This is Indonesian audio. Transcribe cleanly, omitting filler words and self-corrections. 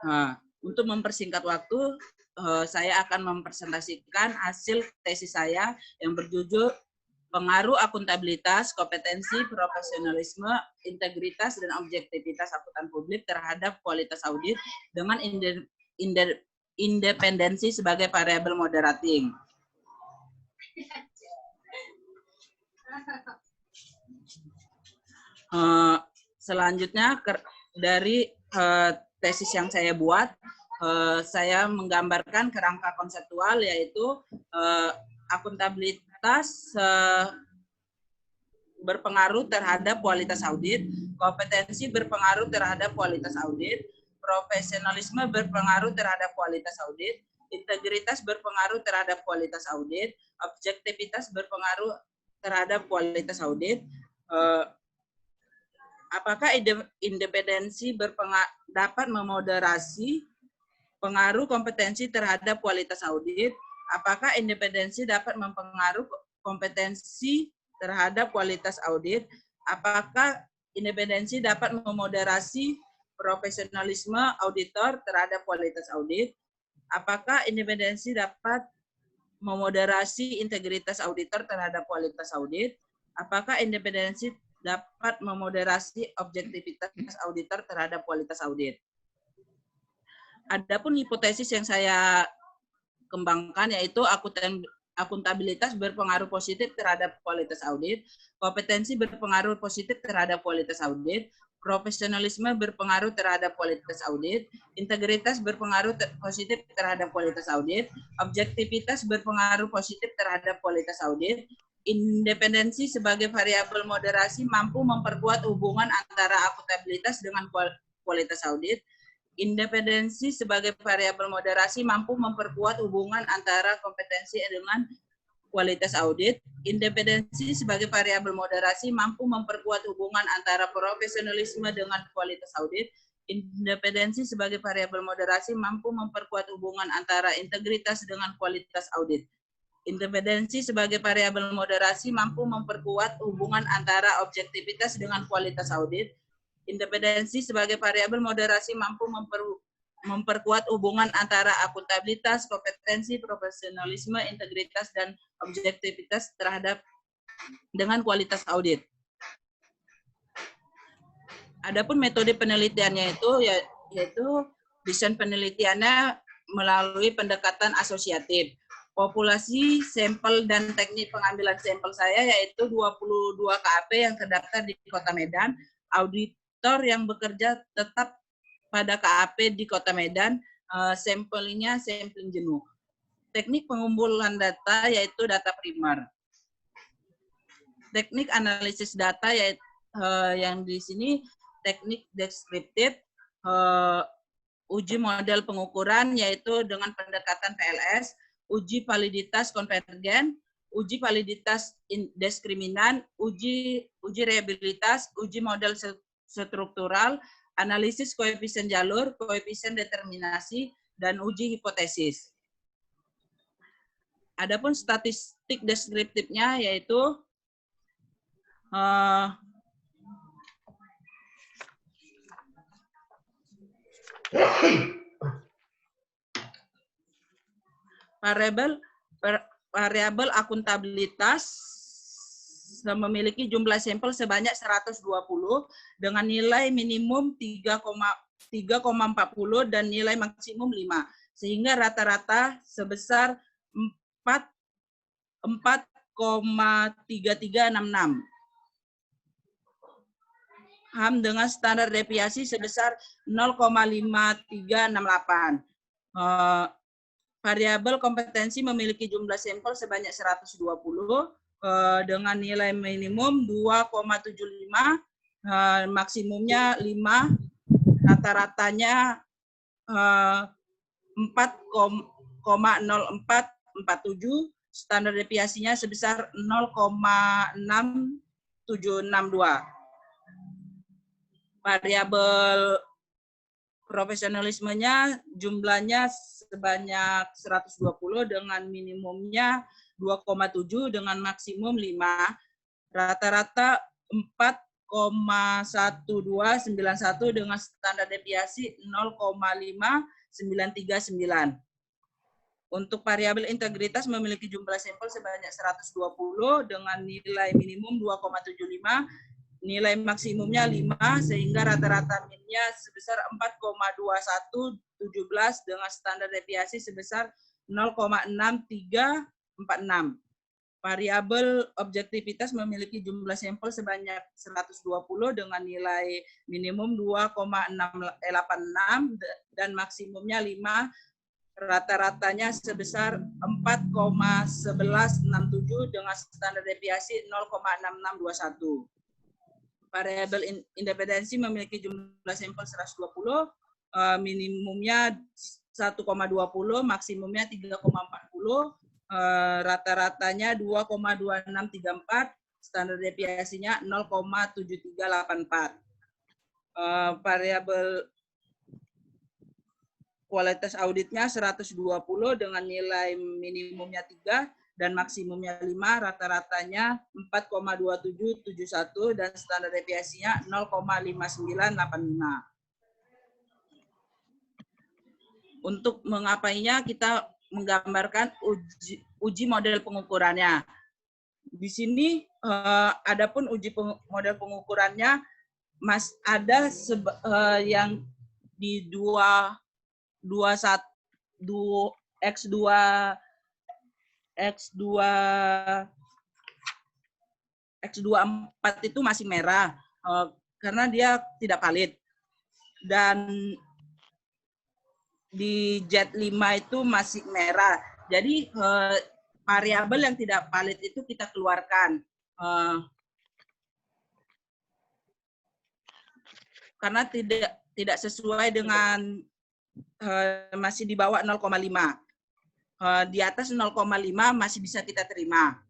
Nah, untuk mempersingkat waktu, saya akan mempresentasikan hasil tesis saya yang berjudul Pengaruh Akuntabilitas, Kompetensi, Profesionalisme, Integritas, dan Objektivitas Akuntan Publik terhadap kualitas audit dengan independensi sebagai variabel moderating. Selanjutnya dari tesis yang saya buat, saya menggambarkan kerangka konseptual, yaitu akuntabilitas berpengaruh terhadap kualitas audit, kompetensi berpengaruh terhadap kualitas audit, profesionalisme berpengaruh terhadap kualitas audit, integritas berpengaruh terhadap kualitas audit, objektivitas berpengaruh terhadap kualitas audit. Apakah independensi dapat memoderasi pengaruh kompetensi terhadap kualitas audit? Apakah independensi dapat mempengaruhi kompetensi terhadap kualitas audit? Apakah independensi dapat memoderasi profesionalisme auditor terhadap kualitas audit? Apakah independensi dapat memoderasi integritas auditor terhadap kualitas audit? Apakah independensi dapat memoderasi objektivitas auditor terhadap kualitas audit? Adapun hipotesis yang saya kembangkan yaitu akuntabilitas berpengaruh positif terhadap kualitas audit, kompetensi berpengaruh positif terhadap kualitas audit, profesionalisme berpengaruh terhadap kualitas audit, integritas berpengaruh positif terhadap kualitas audit, objektivitas berpengaruh positif terhadap kualitas audit, independensi sebagai variabel moderasi mampu memperkuat hubungan antara akuntabilitas dengan kualitas audit. Independensi sebagai variabel moderasi mampu memperkuat hubungan antara kompetensi dengan kualitas audit. Independensi sebagai variabel moderasi mampu memperkuat hubungan antara profesionalisme dengan kualitas audit. Independensi sebagai variabel moderasi mampu memperkuat hubungan antara integritas dengan kualitas audit. Independensi sebagai variabel moderasi mampu memperkuat hubungan antara objektivitas dengan kualitas audit. Independensi sebagai variabel moderasi mampu memperkuat hubungan antara akuntabilitas, kompetensi, profesionalisme, integritas, dan objektivitas terhadap dengan kualitas audit. Adapun metode penelitiannya yaitu desain penelitiannya melalui pendekatan asosiatif. Populasi, sampel, dan teknik pengambilan sampel saya yaitu 22 KAP yang terdaftar di Kota Medan, auditor yang bekerja tetap pada KAP di Kota Medan, sampelingnya sampling jenuh. Teknik pengumpulan data yaitu data primer. Teknik analisis data yaitu yang di sini teknik deskriptif, uji model pengukuran yaitu dengan pendekatan PLS, uji validitas konvergen, uji validitas diskriminan, uji reliabilitas, uji model struktural, analisis koefisien jalur, koefisien determinasi, dan uji hipotesis. Adapun statistik deskriptifnya yaitu variabel akuntabilitas memiliki jumlah sampel sebanyak 120 dengan nilai minimum 3,40 dan nilai maksimum 5, sehingga rata-rata sebesar 4,3366. HAM dengan standar deviasi sebesar 0,5368. Variabel kompetensi memiliki jumlah sampel sebanyak 120 dengan nilai minimum 2,75, maksimumnya 5, rata-ratanya 4,0447, standar deviasinya sebesar 0,6762. Variabel profesionalismenya jumlahnya sebanyak 120 dengan minimumnya 2,7 dengan maksimum 5. Rata-rata 0,1291 dengan standar deviasi 0,5939. Untuk variabel integritas memiliki jumlah sampel sebanyak 120 dengan nilai minimum 2,75, nilai maksimumnya 5, sehingga rata-rata minnya sebesar 4,2117 dengan standar deviasi sebesar 0,6346. Variabel objektivitas memiliki jumlah sampel sebanyak 120 dengan nilai minimum 2,686 dan maksimumnya 5, rata-ratanya sebesar 4,1167 dengan standar deviasi 0,6621. Variabel independensi memiliki jumlah sampel 120, minimumnya 1,20, maksimumnya 3,40, rata-ratanya 2,2634, standar deviasinya 0,7384. Variabel kualitas auditnya 120 dengan nilai minimumnya 3 dan maksimumnya 5, rata-ratanya 4,2771 dan standar deviasinya 0,5985. Untuk mengapainya, kita menggambarkan uji model pengukurannya. Di sini adapun model pengukurannya ada yang di X24 itu masih merah karena dia tidak valid. Dan di Z5 itu masih merah. Jadi variabel yang tidak valid itu kita keluarkan. Karena tidak sesuai dengan masih di bawah 0,5. Di atas 0,5 masih bisa kita terima.